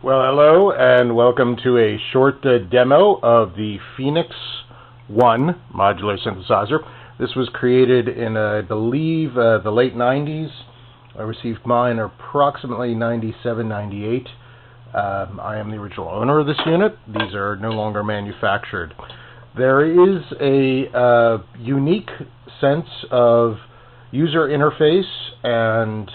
Well, hello and welcome to a short demo of the Fenix 1 modular synthesizer. This was created in, I believe, the late 90s. I received mine approximately 97, 98. I am the original owner of this unit. These are no longer manufactured. There is a unique sense of user interface and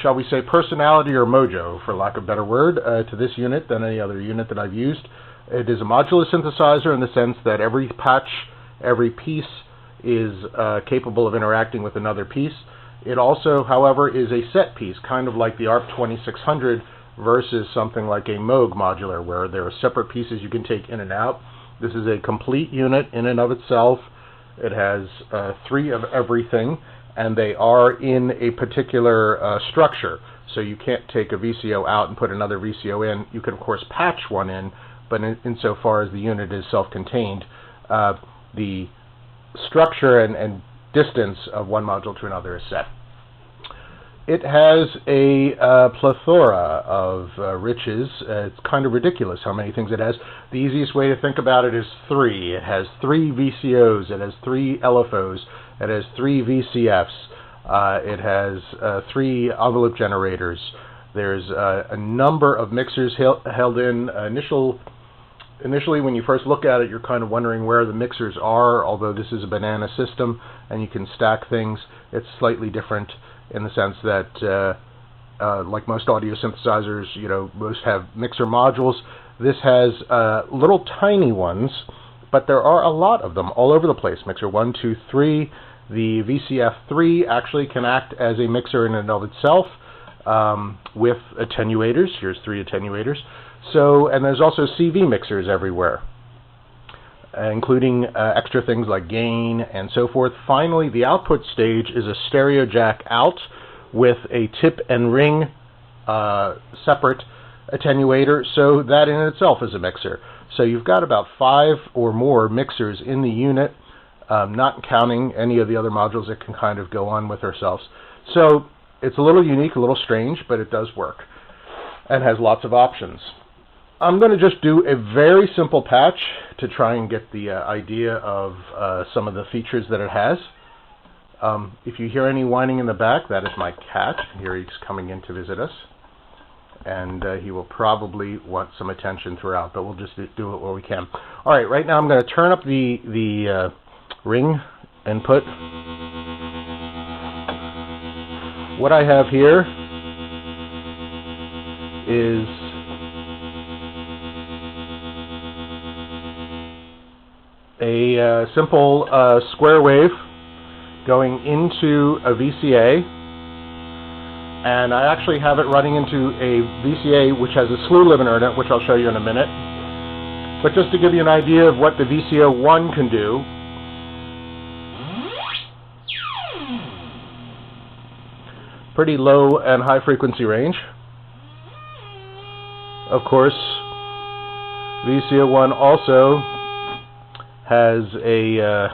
shall we say personality or mojo, for lack of a better word, to this unit than any other unit that I've used. It is a modular synthesizer in the sense that every patch, every piece is capable of interacting with another piece. It also, however, is a set piece, kind of like the ARP 2600 versus something like a Moog modular, where there are separate pieces you can take in and out. This is a complete unit in and of itself. It has 3 of everything, and they are in a particular structure. So you can't take a VCO out and put another VCO in. You can, of course, patch one in, but insofar as the unit is self-contained, the structure and distance of one module to another is set. It has a plethora of riches. It's kind of ridiculous how many things it has. The easiest way to think about it is 3. It has 3 VCOs, it has 3 LFOs, it has 3 VCFs, it has 3 envelope generators. There's a number of mixers held in. Initially, when you first look at it, you're kind of wondering where the mixers are, although this is a banana system and you can stack things. It's slightly different in the sense that, like most audio synthesizers, most have mixer modules. This has little tiny ones, but there are a lot of them all over the place. Mixer 1, 2, 3. The VCF3 actually can act as a mixer in and of itself with attenuators. Here's 3 attenuators. So, and there's also CV mixers everywhere, including extra things like gain and so forth. Finally, the output stage is a stereo jack out with a tip and ring separate attenuator, so that in itself is a mixer. So you've got about 5 or more mixers in the unit, not counting any of the other modules that can kind of go on with ourselves. So it's a little unique, a little strange, but it does work and has lots of options. I'm going to just do a very simple patch to try and get the idea of some of the features that it has. If you hear any whining in the back, that is my cat. Here he's coming in to visit us. And he will probably want some attention throughout, but we'll just do it where we can. All right, right now I'm going to turn up the ring input. What I have here is a simple square wave going into a VCA, and I actually have it running into a VCA which has a slew limiter in it, which I'll show you in a minute. But just to give you an idea of what the VCO1 can do, pretty low and high frequency range. Of course, VCO1 also has a,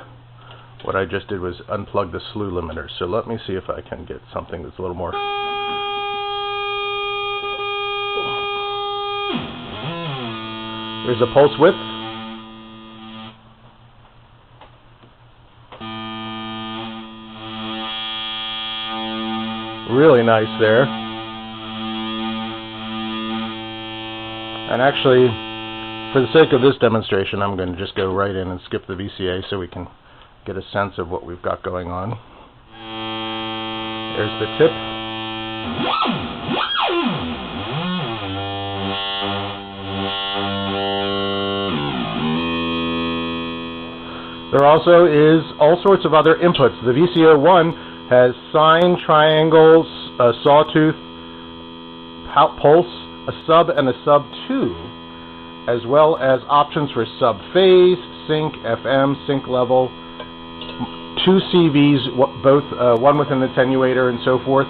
what I just did was unplug the slew limiter. So let me see if I can get something that's a little more. There's a pulse width. Really nice there. And actually, for the sake of this demonstration, I'm going to just go right in and skip the VCA so we can get a sense of what we've got going on. There's the tip. There also is all sorts of other inputs. The VCO1 has sine, triangles, a sawtooth, pulse, a sub and a sub 2, as well as options for sub phase, sync, FM, sync level, 2 CVs, both one with an attenuator and so forth.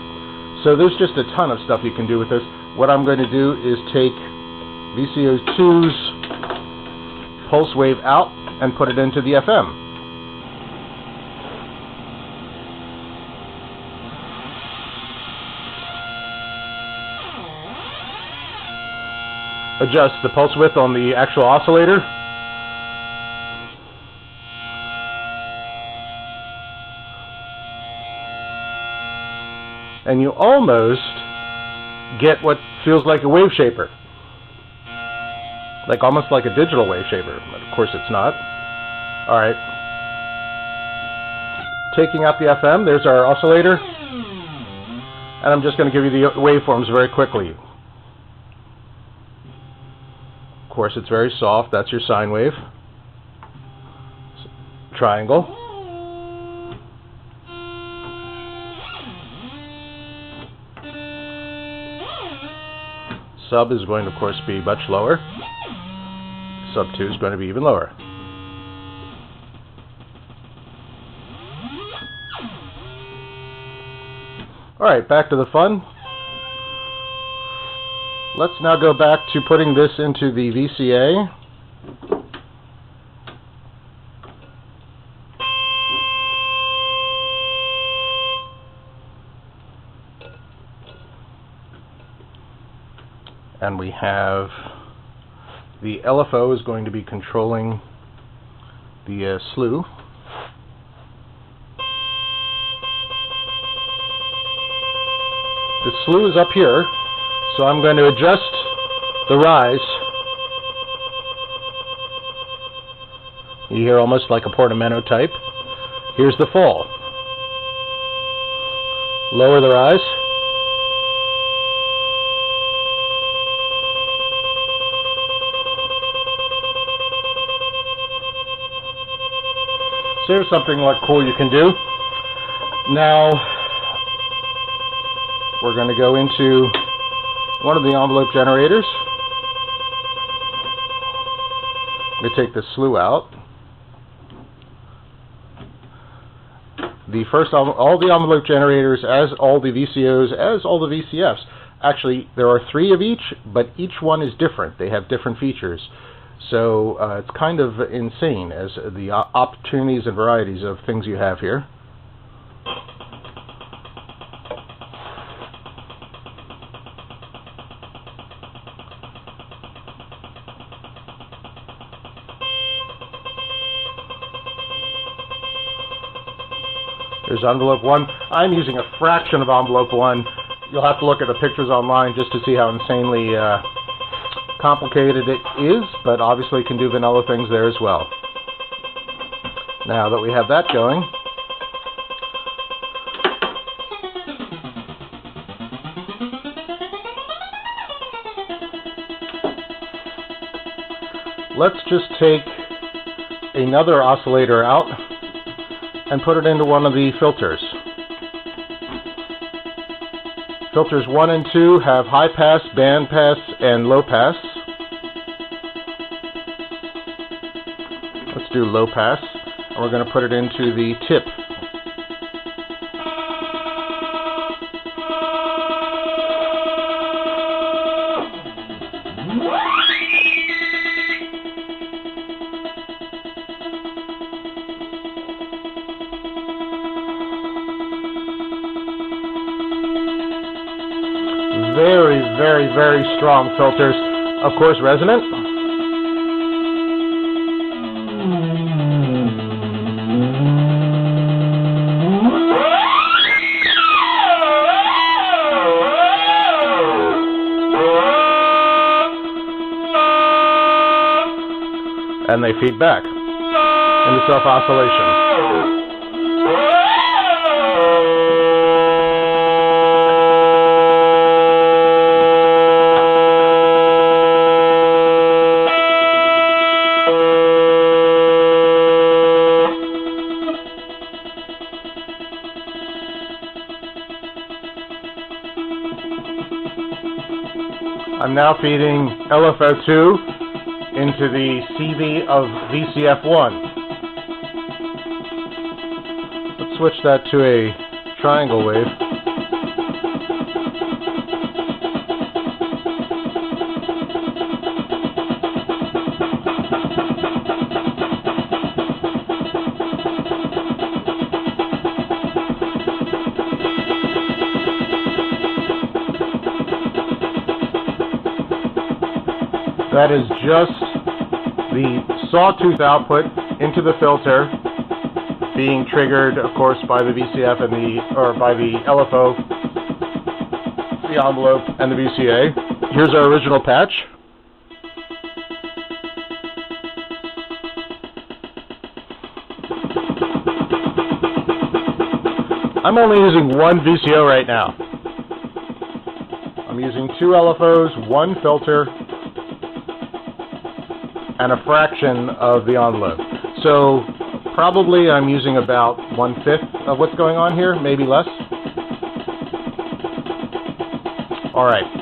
So there's just a ton of stuff you can do with this. What I'm going to do is take VCO2's pulse wave out and put it into the FM. adjust the pulse width on the actual oscillator. And you almost get what feels like a wave shaper. Like almost like a digital wave shaper, but of course it's not. Alright. Taking out the FM, there's our oscillator. And I'm just going to give you the waveforms very quickly. Of course it's very soft, that's your sine wave. Triangle. Sub is going to, of course, be much lower. Sub 2 is going to be even lower. Alright, back to the fun. Let's now go back to putting this into the VCA. And we have the LFO is going to be controlling the slew. The slew is up here, so I'm going to adjust the rise. You hear almost like a portamento type. Here's the fall. Lower the rise. So here's something like cool you can do. Now we're going to go into one of the envelope generators. I'm going to take the slew out. The first, all the envelope generators, as all the VCOs, as all the VCFs. Actually, there are 3 of each, but each one is different. They have different features. So it's kind of insane as the opportunities and varieties of things you have here. There's envelope 1. I'm using a fraction of envelope 1. You'll have to look at the pictures online just to see how insanely complicated it is, but obviously can do vanilla things there as well. Now that we have that going, let's just take another oscillator out and put it into one of the filters. Filters 1 and 2 have high pass, band pass, and low pass. Let's do low pass, and we're going to put it into the tip. Very, very, very strong filters. Of course, resonant. And they feed back into self-oscillation. I'm now feeding LFO2 into the CV of VCF1. Let's switch that to a triangle wave. That is just the sawtooth output into the filter being triggered, of course, by the VCF and by the LFO, the envelope, and the VCA. Here's our original patch. I'm only using one VCO right now. I'm using 2 LFOs, 1 filter, and a fraction of the envelope. So probably I'm using about 1/5 of what's going on here, maybe less. All right.